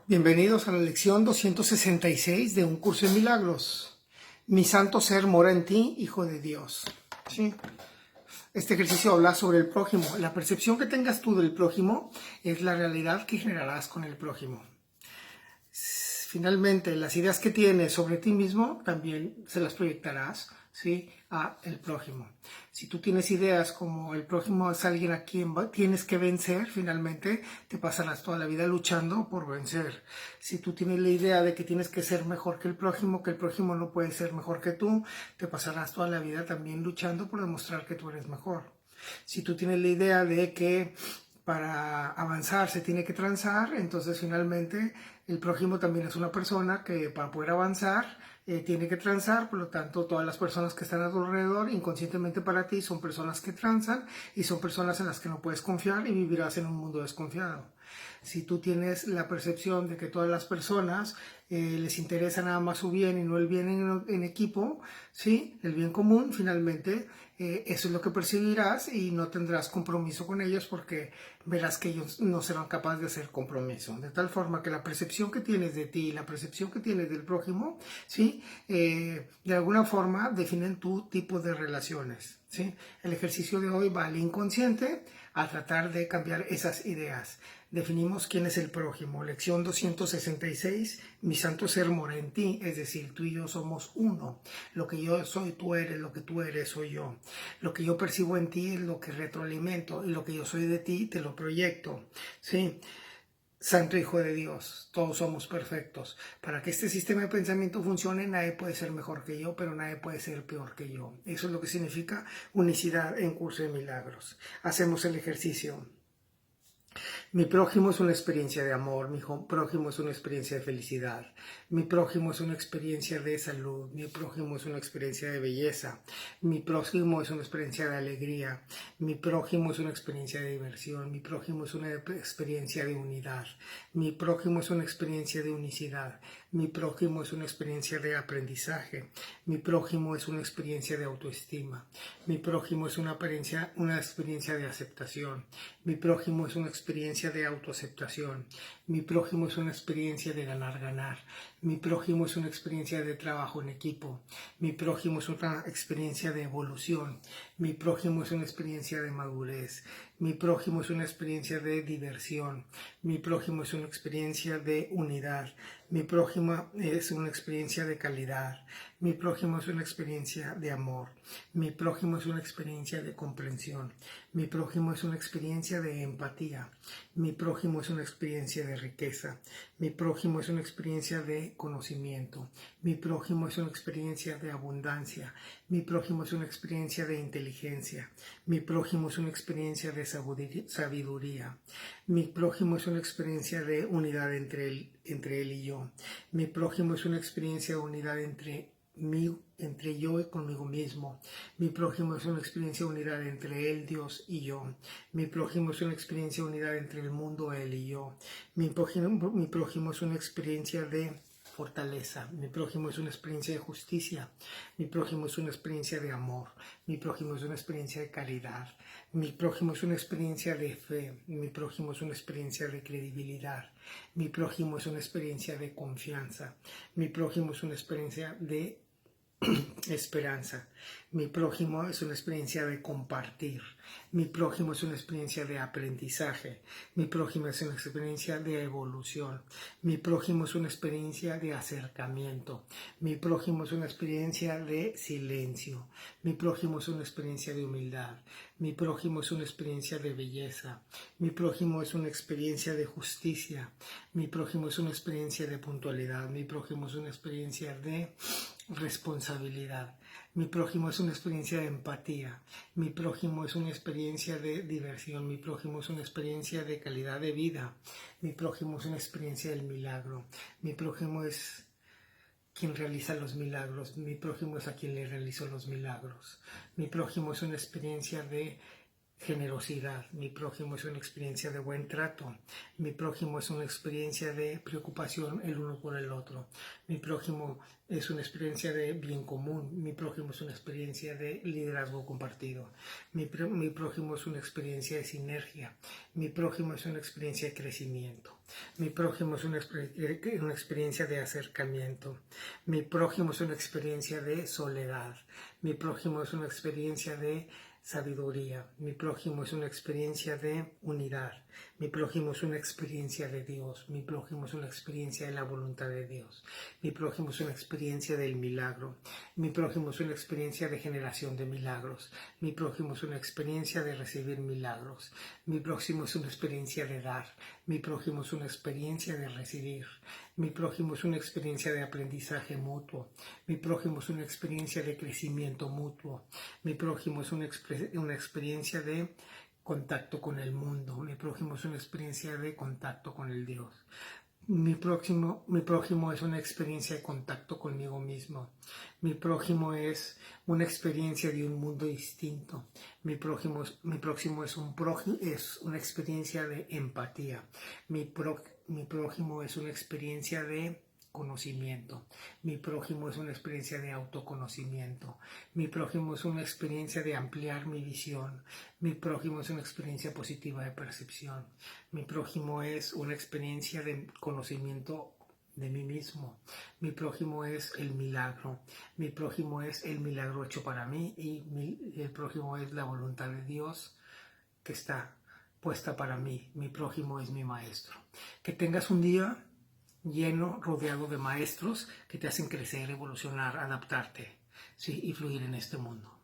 Bienvenidos a la lección 266 de Un Curso en Milagros. Mi santo ser mora en ti, Hijo de Dios. ¿Sí? Este ejercicio habla sobre el prójimo. La percepción que tengas tú del prójimo es la realidad que generarás con el prójimo. Finalmente, las ideas que tienes sobre ti mismo también se las proyectarás, ¿sí?, a el prójimo. Si tú tienes ideas como el prójimo es alguien a quien tienes que vencer, finalmente te pasarás toda la vida luchando por vencer. Si tú tienes la idea de que tienes que ser mejor que el prójimo no puede ser mejor que tú, te pasarás toda la vida también luchando por demostrar que tú eres mejor. Si tú tienes la idea de que para avanzar se tiene que transar, entonces finalmente el prójimo también es una persona que para poder avanzar tiene que transar, por lo tanto todas las personas que están a tu alrededor inconscientemente para ti son personas que transan y son personas en las que no puedes confiar y vivirás en un mundo desconfiado. Si tú tienes la percepción de que todas las personas les interesa nada más su bien y no el bien en equipo, ¿sí?, el bien común, finalmente eso es lo que percibirás y no tendrás compromiso con ellos porque verás que ellos no serán capaces de hacer compromiso. De tal forma que la percepción que tienes de ti y la percepción que tienes del prójimo, ¿sí?, de alguna forma definen tu tipo de relaciones, ¿sí? El ejercicio de hoy va al inconsciente a tratar de cambiar esas ideas. Definimos quién es el prójimo. Lección 266, mi santo ser mora en ti, es decir, tú y yo somos uno. Lo que yo soy, tú eres, lo que tú eres, soy yo. Lo que yo percibo en ti es lo que retroalimento y lo que yo soy de ti te lo proyecto, ¿sí? Santo Hijo de Dios, todos somos perfectos. Para que este sistema de pensamiento funcione, nadie puede ser mejor que yo, pero nadie puede ser peor que yo. Eso es lo que significa unicidad en Curso de Milagros. Hacemos el ejercicio. Mi prójimo es una experiencia de amor, mi prójimo es una experiencia de felicidad, mi prójimo es una experiencia de salud, mi prójimo es una experiencia de belleza, mi prójimo es una experiencia de alegría, mi prójimo es una experiencia de diversión, mi prójimo es una experiencia de unidad, mi prójimo es una experiencia de unicidad, mi prójimo es una experiencia de aprendizaje, mi prójimo es una experiencia de autoestima, mi prójimo es una experiencia de aceptación, mi prójimo es una experiencia de autoaceptación, mi prójimo es una experiencia de ganar-ganar, mi prójimo es una experiencia de trabajo en equipo, mi prójimo es una experiencia de evolución, mi prójimo es una experiencia de madurez, mi prójimo es una experiencia de diversión, mi prójimo es una experiencia de unidad, mi prójimo es una experiencia de calidad, mi prójimo es una experiencia de amor, mi prójimo es una experiencia de comprensión, mi prójimo es una experiencia de empatía, mi prójimo es una experiencia de riqueza, mi prójimo es una experiencia de conocimiento, mi prójimo es una experiencia de abundancia, mi prójimo es una experiencia de inteligencia, mi prójimo es una experiencia de sabiduría, mi prójimo es una experiencia de unidad entre él y yo, mi prójimo es una experiencia de unidad entre yo y conmigo mismo. Mi prójimo es una experiencia de unidad entre él, Dios y yo. Mi prójimo es una experiencia de unidad entre el mundo, él y yo. Mi prójimo es una experiencia de fortaleza. Mi prójimo es una experiencia de justicia. Mi prójimo es una experiencia de amor. Mi prójimo es una experiencia de caridad. Mi prójimo es una experiencia de fe. Mi prójimo es una experiencia de credibilidad. Mi prójimo es una experiencia de confianza. Mi prójimo es una experiencia de esperanza. Mi prójimo es una experiencia de compartir. Mi prójimo es una experiencia de aprendizaje. Mi prójimo es una experiencia de evolución. Mi prójimo es una experiencia de acercamiento. Mi prójimo es una experiencia de silencio. Mi prójimo es una experiencia de humildad. Mi prójimo es una experiencia de belleza. Mi prójimo es una experiencia de justicia. Mi prójimo es una experiencia de puntualidad. Mi prójimo es una experiencia de responsabilidad. Mi prójimo es una experiencia de empatía. Mi prójimo es una experiencia de diversión. Mi prójimo es una experiencia de calidad de vida. Mi prójimo es una experiencia del milagro. Mi prójimo es quien realiza los milagros. Mi prójimo es a quien le realizo los milagros. Mi prójimo es una experiencia de generosidad. Mi prójimo es una experiencia de buen trato. Mi prójimo es una experiencia de preocupación el uno por el otro. Mi prójimo es una experiencia de bien común. Mi prójimo es una experiencia de liderazgo compartido. Mi prójimo es una experiencia de sinergia. Mi prójimo es una experiencia de crecimiento. Mi prójimo es una experiencia de acercamiento. Mi prójimo es una experiencia de soledad. Mi prójimo es una experiencia de sabiduría. Mi prójimo es una experiencia de unidad. Mi prójimo es una experiencia de Dios. Mi prójimo es una experiencia de la voluntad de Dios. Mi prójimo es una experiencia del milagro. Mi prójimo es una experiencia de generación de milagros. Mi prójimo es una experiencia de recibir milagros. Mi prójimo es una experiencia de dar. Mi prójimo es una experiencia de recibir. Mi prójimo es una experiencia de aprendizaje mutuo. Mi prójimo es una experiencia de crecimiento mutuo. Mi prójimo es una experiencia de contacto con el mundo. Mi prójimo es una experiencia de contacto con el Dios. Mi prójimo es una experiencia de contacto conmigo mismo. Mi prójimo es una experiencia de un mundo distinto. Mi próximo es una experiencia de empatía. Mi prójimo es una experiencia de conocimiento. Mi prójimo es una experiencia de autoconocimiento. Mi prójimo es una experiencia de ampliar mi visión. Mi prójimo es una experiencia positiva de percepción. Mi prójimo es una experiencia de conocimiento de mí mismo. Mi prójimo es el milagro. Mi prójimo es el milagro hecho para mí y el prójimo es la voluntad de Dios que está puesta para mí. Mi prójimo es mi maestro. Que tengas un día lleno, rodeado de maestros que te hacen crecer, evolucionar, adaptarte, ¿sí? Y fluir en este mundo.